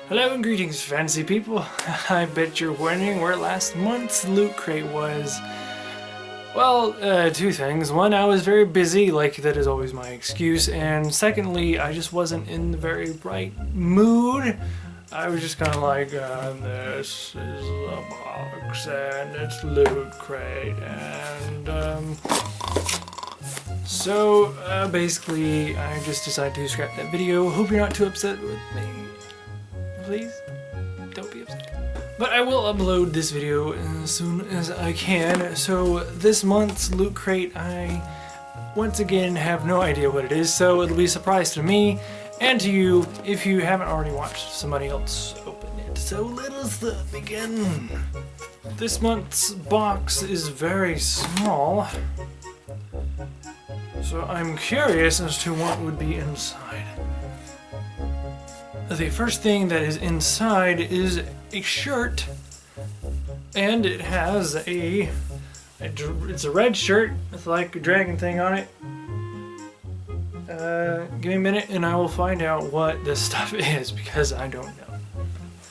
Hello and greetings, fancy people. I bet you're wondering where last month's loot crate was. Well, two things. One, I was very busy, like that is always my excuse. And secondly, I just wasn't in the very right mood. I was just kind of like, this is a box and it's loot crate. And, so basically, I just decided to scrap that video. Hope you're not too upset with me. Please, don't be upset. But I will upload this video as soon as I can. So this month's loot crate, I once again have no idea what it is, so it'll be a surprise to me and to you if you haven't already watched somebody else open it. So let us begin. This month's box is very small, so I'm curious as to what would be inside. The first thing that is inside is a shirt, and it has it's a red shirt with like a dragon thing on it. Give me a minute and I will find out what this stuff is because I don't know.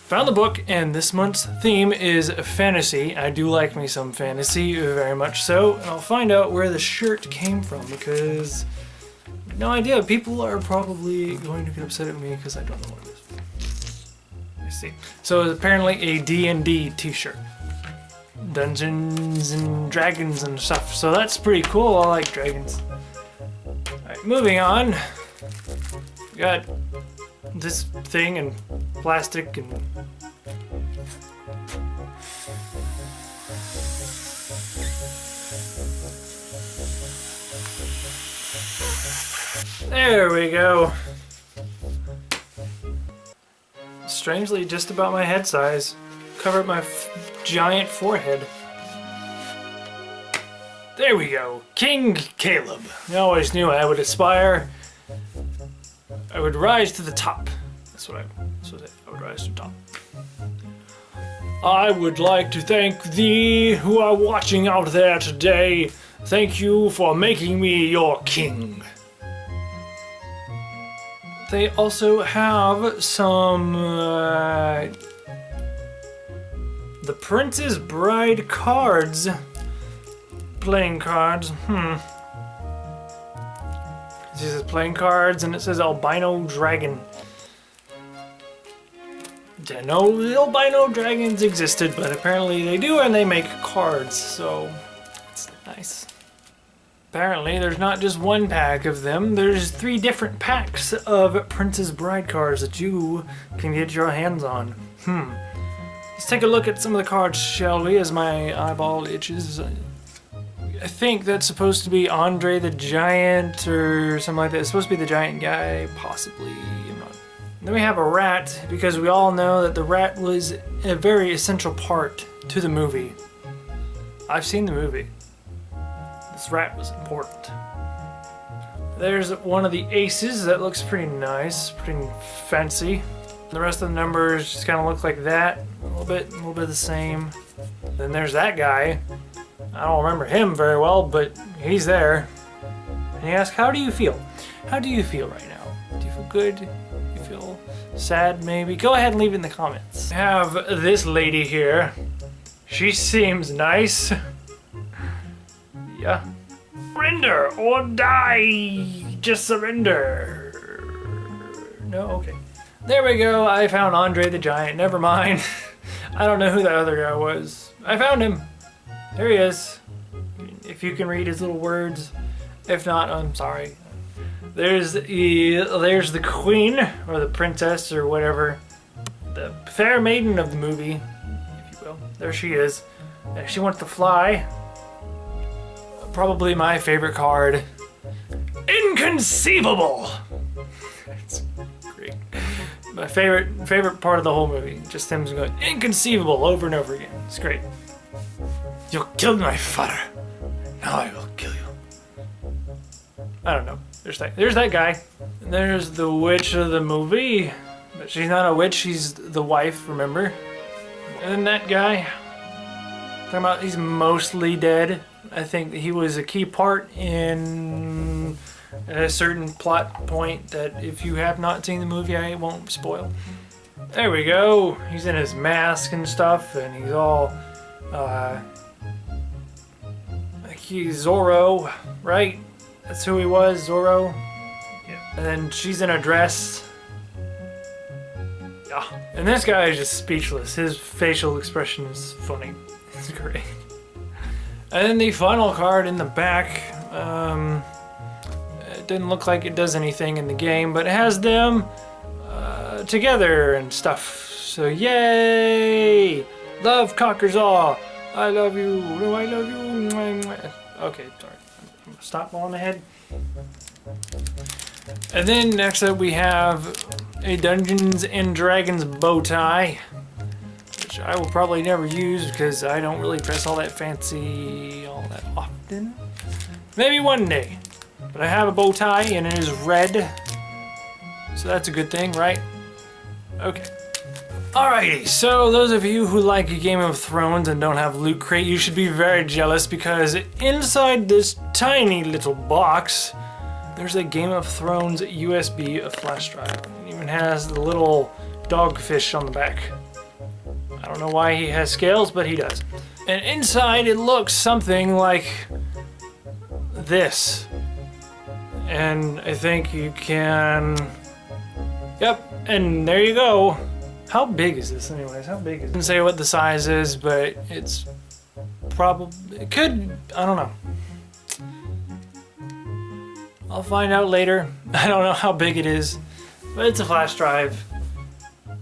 Found the book, and this month's theme is fantasy. I do like me some fantasy, very much so, and I'll find out where the shirt came from because no idea. People are probably going to get upset at me because I don't know what it is. I see. So it's apparently a D&D t-shirt. Dungeons and Dragons and stuff. So that's pretty cool. I like dragons. Alright, moving on. We got this thing and plastic and there we go. Strangely, just about my head size. Covered my giant forehead. There we go. King Caleb. I always knew I would aspire. I would rise to the top. That's what I would rise to the top. I would like to thank thee who are watching out there today. Thank you for making me your king. They also have some, the Princess Bride cards. Playing cards, This is playing cards, and it says albino dragon. Didn't know the albino dragons existed, but apparently they do, and they make cards, so it's nice. Apparently, there's not just one pack of them. There's 3 different packs of Princess Bride cards that you can get your hands on. Let's take a look at some of the cards, shall we, as my eyeball itches. I think that's supposed to be Andre the Giant or something like that. It's supposed to be the giant guy, possibly. I'm not. Then we have a rat, because we all know that the rat was a very essential part to the movie. I've seen the movie. This rat was important. There's one of the aces that looks pretty nice, pretty fancy. The rest of the numbers just kind of look like that, a little bit the same. Then there's that guy. I don't remember him very well, but he's there. And he asks, "How do you feel? How do you feel right now? Do you feel good? Do you feel sad? Maybe." Go ahead and leave it in the comments. I have this lady here. She seems nice. Yeah. Surrender or die. Just surrender. No? Okay. There we go. I found Andre the Giant. Never mind. I don't know who that other guy was. I found him. There he is. If you can read his little words. If not, I'm sorry. There's the queen, or the princess, or whatever. The fair maiden of the movie, if you will. There she is. She wants to fly. Probably my favorite card. Inconceivable! That's great. My favorite part of the whole movie. Just him going, inconceivable, over and over again. It's great. You killed my father. Now I will kill you. I don't know. There's that guy. And there's the witch of the movie. But she's not a witch, she's the wife, remember? And then that guy. Talking about he's mostly dead. I think he was a key part in a certain plot point that if you have not seen the movie, I won't spoil. There we go. He's in his mask and stuff, and he's all, like he's Zorro, right? That's who he was, Zorro. Yeah. And then she's in a dress. Yeah. And this guy is just speechless. His facial expression is funny. It's great. And then the final card in the back, it didn't look like it does anything in the game, but it has them together and stuff. So yay! Love conquers all. I love you. No, I love you. Okay, sorry. Stop on the head. And then next up we have a Dungeons and Dragons bow tie, which I will probably never use because I don't really dress all that fancy all that often. Maybe one day. But I have a bow tie and it is red. So that's a good thing, right? Okay. Alrighty, so those of you who like Game of Thrones and don't have Loot Crate, you should be very jealous because inside this tiny little box, there's a Game of Thrones USB flash drive. It even has the little dogfish on the back. I don't know why he has scales, but he does. And inside it looks something like this. And I think you can... Yep, and there you go. How big is this anyways? How big is it? I didn't say what the size is, but it's probably... It could... I don't know. I'll find out later. I don't know how big it is, but it's a flash drive.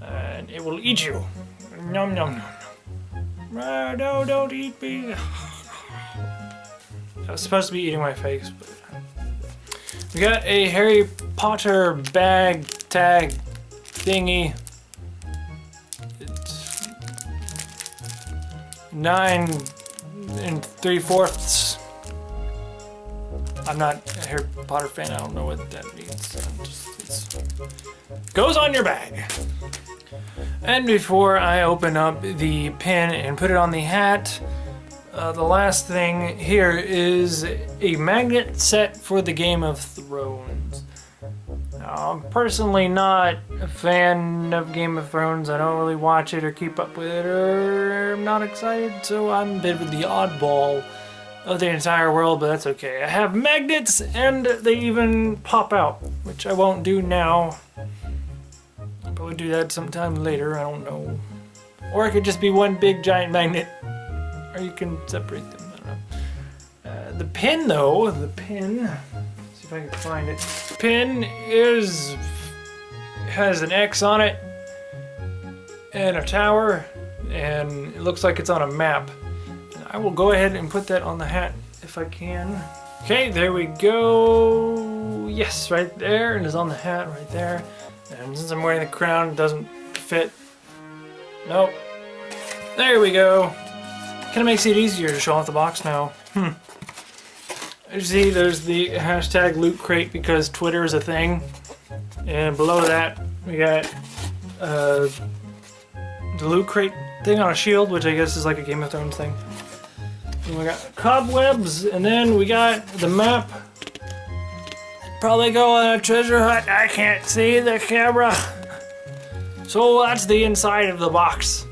And it will eat you. Nom nom nom. No, don't eat me. I was supposed to be eating my face, but... We got a Harry Potter bag tag thingy. It's 9 3/4. I'm not a Harry Potter fan. I don't know what that means. It goes on your bag. And before I open up the pin and put it on the hat, the last thing here is a magnet set for the Game of Thrones. Now, I'm personally not a fan of Game of Thrones. I don't really watch it or keep up with it, or I'm not excited, so I'm a bit of the oddball of the entire world, but that's okay. I have magnets and they even pop out, which I won't do now. I'll probably do that sometime later, I don't know. Or it could just be one big giant magnet. Or you can separate them, I don't know. The pin though, see if I can find it. The pin has an X on it and a tower, and it looks like it's on a map. I will go ahead and put that on the hat if I can. Okay, there we go. Yes, right there, and it's on the hat right there. And since I'm wearing the crown, it doesn't fit. Nope. There we go. Kind of makes it easier to show off the box now. You see, there's the hashtag Loot Crate because Twitter is a thing. And below that, we got the Loot Crate thing on a shield, which I guess is like a Game of Thrones thing. And we got cobwebs, and then we got the map. Probably go on a treasure hunt. I can't see the camera. So that's the inside of the box.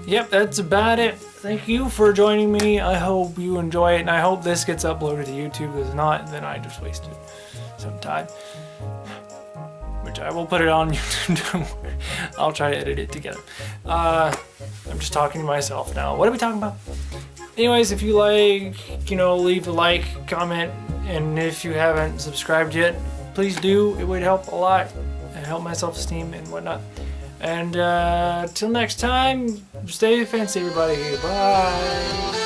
Yep, that's about it. Thank you for joining me. I hope you enjoy it, and I hope this gets uploaded to YouTube. If not, then I just wasted some time. Which I will put it on YouTube. I'll try to edit it together. I'm just talking to myself now. What are we talking about? Anyways, if you like, leave a like, comment, and if you haven't subscribed yet, please do. It would help a lot and help my self-esteem and whatnot. And till next time, stay fancy, everybody. Bye.